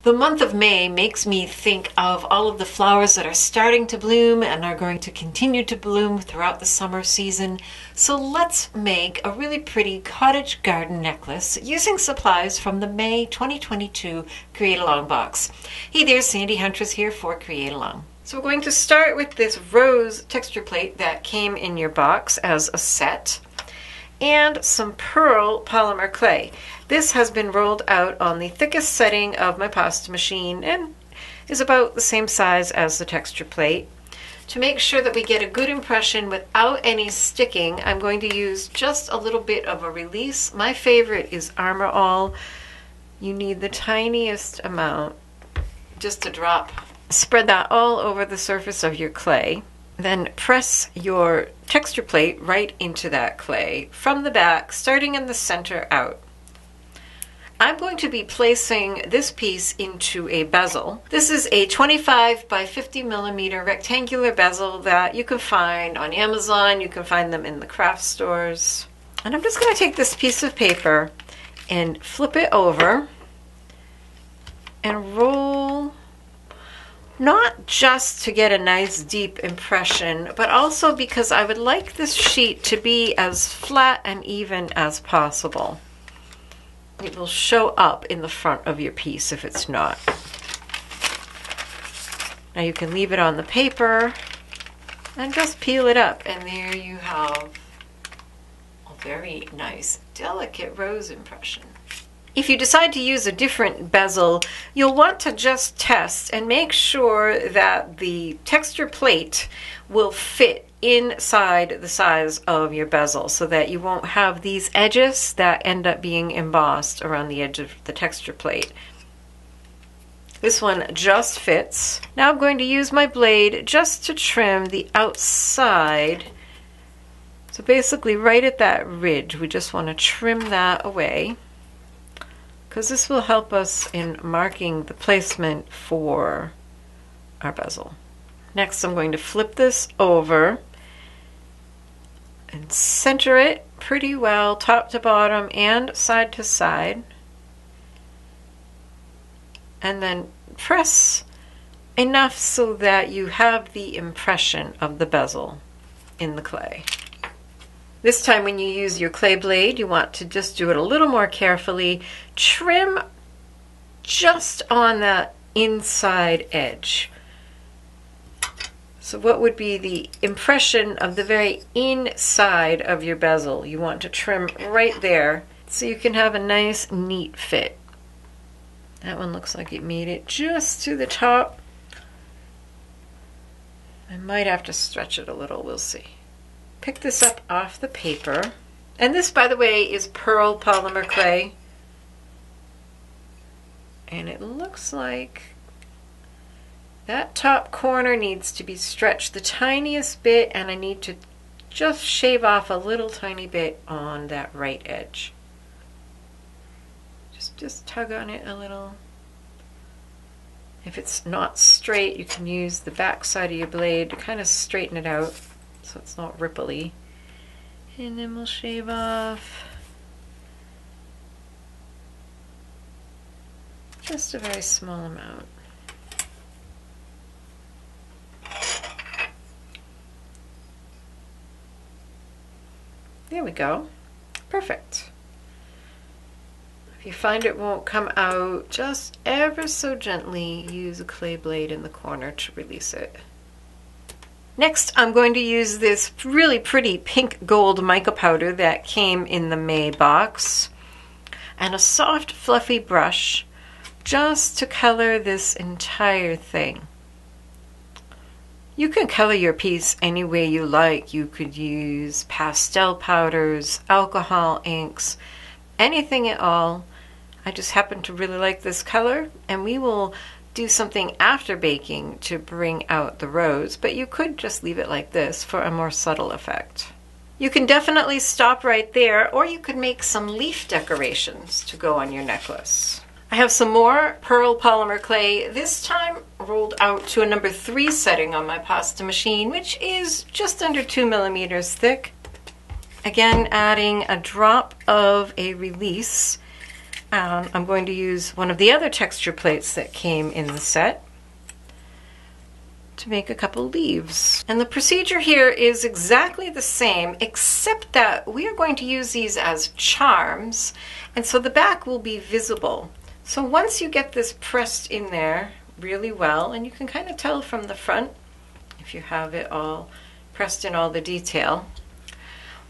The month of May makes me think of all of the flowers that are starting to bloom and are going to continue to bloom throughout the summer season. So let's make a really pretty cottage garden necklace using supplies from the May 2022 CreateAlong box. Hey there, Sandy Huntress here for CreateAlong. So we're going to start with this rose texture plate that came in your box as a set, and some pearl polymer clay. This has been rolled out on the thickest setting of my pasta machine and is about the same size as the texture plate. To make sure that we get a good impression without any sticking, I'm going to use just a little bit of a release. My favorite is Armor All. You need the tiniest amount, just a drop. Spread that all over the surface of your clay. Then press your texture plate right into that clay from the back, starting in the center out. I'm going to be placing this piece into a bezel. This is a 25 by 50 millimeter rectangular bezel that you can find on Amazon. You can find them in the craft stores. And I'm just going to take this piece of paper and flip it over and roll, not just to get a nice deep impression, but also because I would like this sheet to be as flat and even as possible. It will show up in the front of your piece if it's not. Now you can leave it on the paper and just peel it up, and there you have a very nice, delicate rose impression. If you decide to use a different bezel, you'll want to just test and make sure that the texture plate will fit inside the size of your bezel so that you won't have these edges that end up being embossed around the edge of the texture plate. This one just fits. Now I'm going to use my blade just to trim the outside. So basically right at that ridge, we just want to trim that away, because this will help us in marking the placement for our bezel. Next, I'm going to flip this over and center it pretty well, top to bottom and side to side. And then press enough so that you have the impression of the bezel in the clay. This time when you use your clay blade, you want to just do it a little more carefully. Trim just on that inside edge. So what would be the impression of the very inside of your bezel? You want to trim right there so you can have a nice, neat fit. That one looks like it made it just to the top. I might have to stretch it a little, we'll see. Pick this up off the paper. And this, by the way, is pearl polymer clay. And it looks like that top corner needs to be stretched the tiniest bit, and I need to just shave off a little tiny bit on that right edge. Just tug on it a little. If it's not straight, you can use the back side of your blade to kind of straighten it out so it's not ripply. And then we'll shave off just a very small amount. There we go. Perfect. If you find it won't come out, just ever so gently use a clay blade in the corner to release it. Next, I'm going to use this really pretty pink gold mica powder that came in the May box, and a soft fluffy brush just to color this entire thing. You can color your piece any way you like. You could use pastel powders, alcohol inks, anything at all. I just happen to really like this color, and we will do something after baking to bring out the rose, but you could just leave it like this for a more subtle effect. You can definitely stop right there, or you could make some leaf decorations to go on your necklace. I have some more pearl polymer clay, this time rolled out to a number 3 setting on my pasta machine, which is just under 2 millimeters thick. Again, adding a drop of a release. I'm going to use one of the other texture plates that came in the set to make a couple leaves. And the procedure here is exactly the same, except that we are going to use these as charms, and so the back will be visible. So once you get this pressed in there really well, and you can kind of tell from the front if you have it all pressed in all the detail,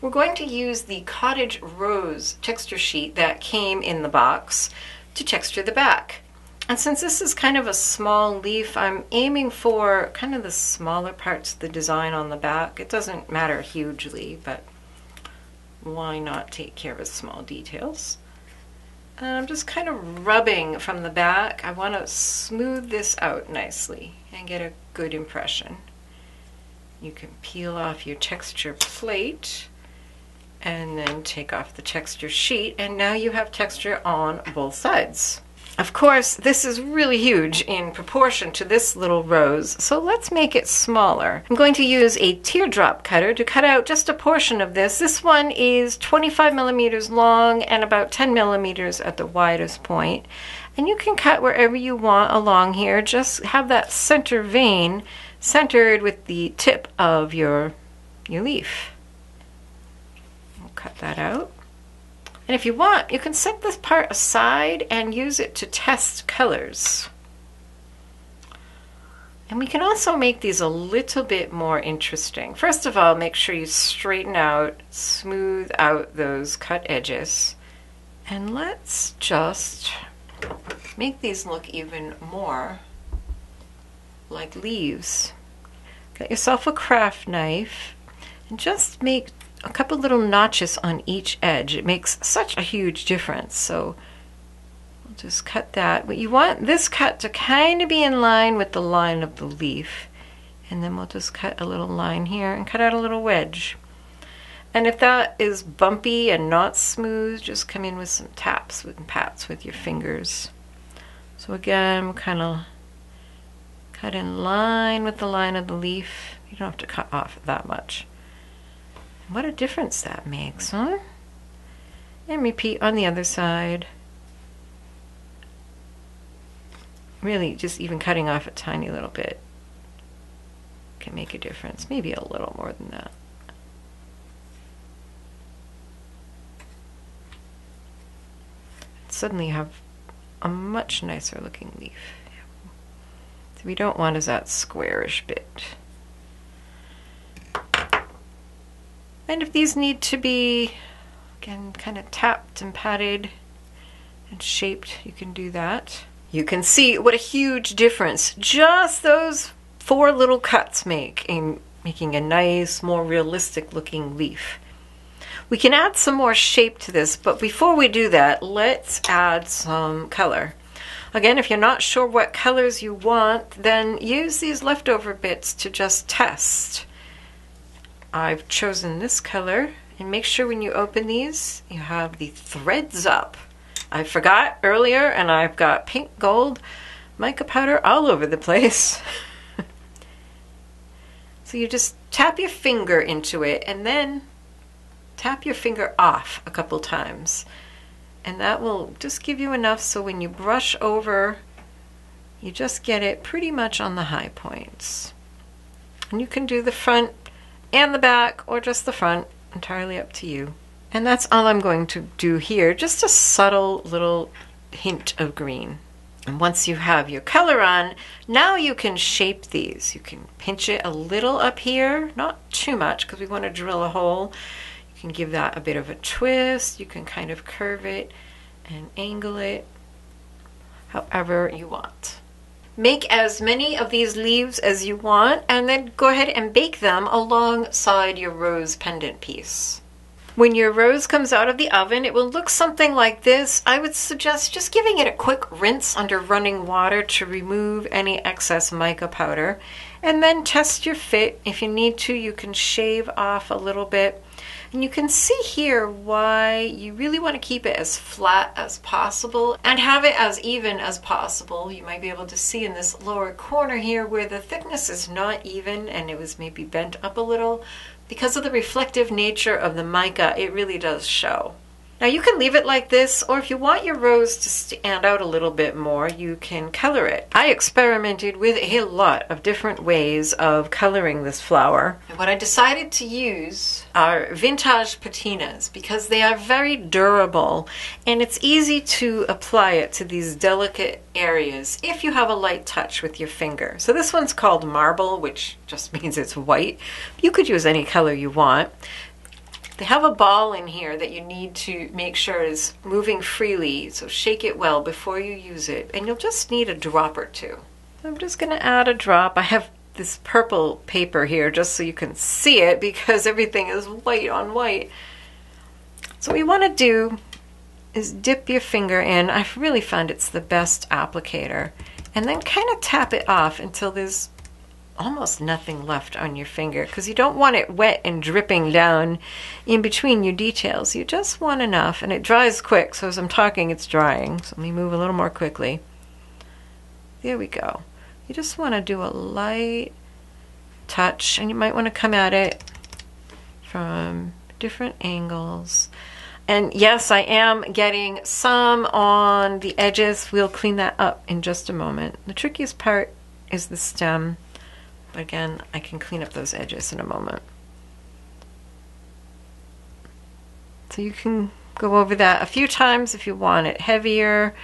we're going to use the Cottage Rose texture sheet that came in the box to texture the back. And since this is kind of a small leaf, I'm aiming for kind of the smaller parts of the design on the back. It doesn't matter hugely, but why not take care of small details? And I'm just kind of rubbing from the back. I want to smooth this out nicely and get a good impression. You can peel off your texture plate and then take off the texture sheet, and now you have texture on both sides. Of course, this is really huge in proportion to this little rose, so let's make it smaller. I'm going to use a teardrop cutter to cut out just a portion of this. This one is 25 millimeters long and about 10 millimeters at the widest point. And you can cut wherever you want along here. Just have that center vein centered with the tip of your leaf. We'll cut that out. And if you want, you can set this part aside and use it to test colors. And we can also make these a little bit more interesting. First of all, make sure you straighten out, smooth out those cut edges. And let's just make these look even more like leaves. Get yourself a craft knife and just make a couple little notches on each edge. It makes such a huge difference. So we'll just cut that. But you want this cut to kind of be in line with the line of the leaf. And then we'll just cut a little line here and cut out a little wedge. And if that is bumpy and not smooth, just come in with some taps and pats with your fingers. So again, we'll kind of cut in line with the line of the leaf. You don't have to cut off that much. What a difference that makes, huh? And repeat on the other side. Really, just even cutting off a tiny little bit can make a difference. Maybe a little more than that. Suddenly you have a much nicer looking leaf. So we don't want is that squarish bit. And if these need to be, again, kind of tapped and patted and shaped, you can do that. You can see what a huge difference just those 4 little cuts make in making a nice, more realistic looking leaf. We can add some more shape to this, but before we do that, let's add some color. Again, if you're not sure what colors you want, then use these leftover bits to just test. I've chosen this color, and make sure when you open these, you have the threads up. I forgot earlier, and I've got pink gold mica powder all over the place. So you just tap your finger into it, and then tap your finger off a couple times. And that will just give you enough so when you brush over, you just get it pretty much on the high points. And you can do the front and the back, or just the front, entirely up to you. And that's all I'm going to do here, just a subtle little hint of green. And once you have your color on, now you can shape these. You can pinch it a little up here, not too much because we want to drill a hole. You can give that a bit of a twist. You can kind of curve it and angle it however you want. Make as many of these leaves as you want, and then go ahead and bake them alongside your rose pendant piece. When your rose comes out of the oven, it will look something like this. I would suggest just giving it a quick rinse under running water to remove any excess mica powder, and then test your fit. If you need to, you can shave off a little bit. And you can see here why you really want to keep it as flat as possible and have it as even as possible. You might be able to see in this lower corner here where the thickness is not even and it was maybe bent up a little. Because of the reflective nature of the mica, it really does show. Now you can leave it like this, or if you want your rose to stand out a little bit more, you can color it. I experimented with a lot of different ways of coloring this flower. And what I decided to use are vintage patinas because they are very durable and it's easy to apply it to these delicate areas if you have a light touch with your finger. So this one's called marble, which just means it's white. You could use any color you want. They have a ball in here that you need to make sure is moving freely, so shake it well before you use it, and you'll just need a drop or two. I'm just going to add a drop. I have this purple paper here just so you can see it because everything is white on white. So what you want to do is dip your finger in. I've really found it's the best applicator, and then kind of tap it off until there's almost nothing left on your finger because you don't want it wet and dripping down in between your details. You just want enough, and it dries quick, so as I'm talking it's drying. So let me move a little more quickly. There we go. You just want to do a light touch, and you might want to come at it from different angles. And yes, I am getting some on the edges. We'll clean that up in just a moment. The trickiest part is the stem. But again, I can clean up those edges in a moment. So you can go over that a few times if you want it heavier.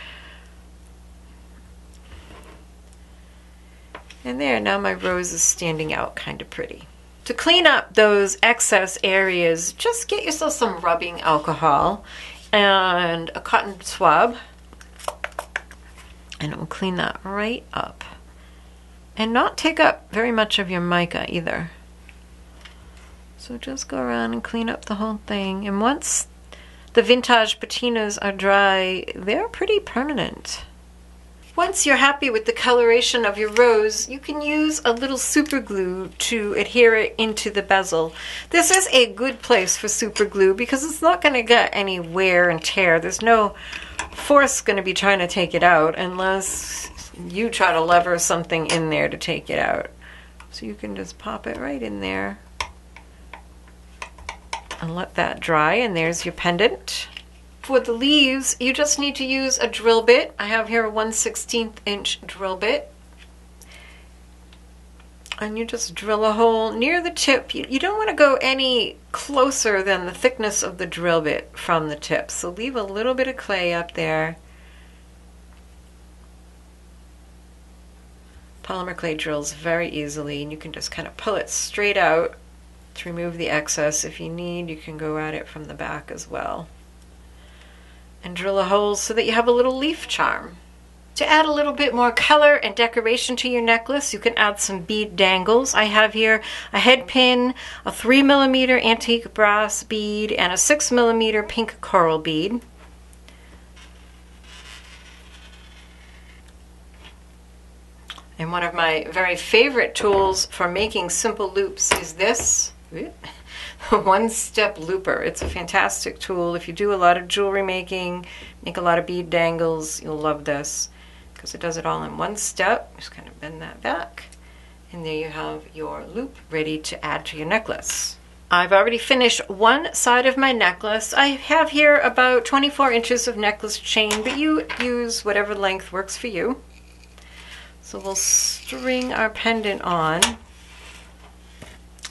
And there, now my rose is standing out kind of pretty. To clean up those excess areas, just get yourself some rubbing alcohol and a cotton swab, and it will clean that right up. And not take up very much of your mica either. So just go around and clean up the whole thing. And once the vintage patinas are dry, they're pretty permanent. Once you're happy with the coloration of your rose, you can use a little super glue to adhere it into the bezel. This is a good place for super glue because it's not going to get any wear and tear. There's no force going to be trying to take it out unless you try to lever something in there to take it out. So you can just pop it right in there and let that dry, and there's your pendant. For the leaves, you just need to use a drill bit. I have here a 1/16 inch drill bit. And you just drill a hole near the tip. You don't want to go any closer than the thickness of the drill bit from the tip. So leave a little bit of clay up there. Polymer clay drills very easily, and you can just kind of pull it straight out to remove the excess. If you need, you can go at it from the back as well. And drill a hole so that you have a little leaf charm. To add a little bit more color and decoration to your necklace, you can add some bead dangles. I have here a head pin, a 3mm antique brass bead, and a 6mm pink coral bead. And one of my very favorite tools for making simple loops is this one-step looper. It's a fantastic tool. If you do a lot of jewelry making, make a lot of bead dangles, you'll love this because it does it all in one step. Just kind of bend that back, and there you have your loop ready to add to your necklace. I've already finished one side of my necklace. I have here about 24 inches of necklace chain, but you use whatever length works for you. So we'll string our pendant on,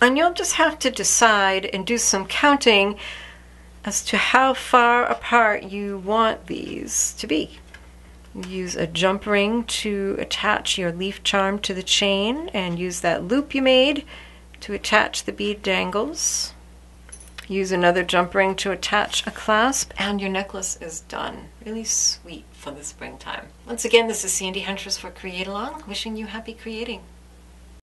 and you'll just have to decide and do some counting as to how far apart you want these to be. Use a jump ring to attach your leaf charm to the chain, and use that loop you made to attach the bead dangles. Use another jump ring to attach a clasp, and your necklace is done. Really sweet for the springtime. Once again, this is Sandy Huntress for CreateAlong, wishing you happy creating.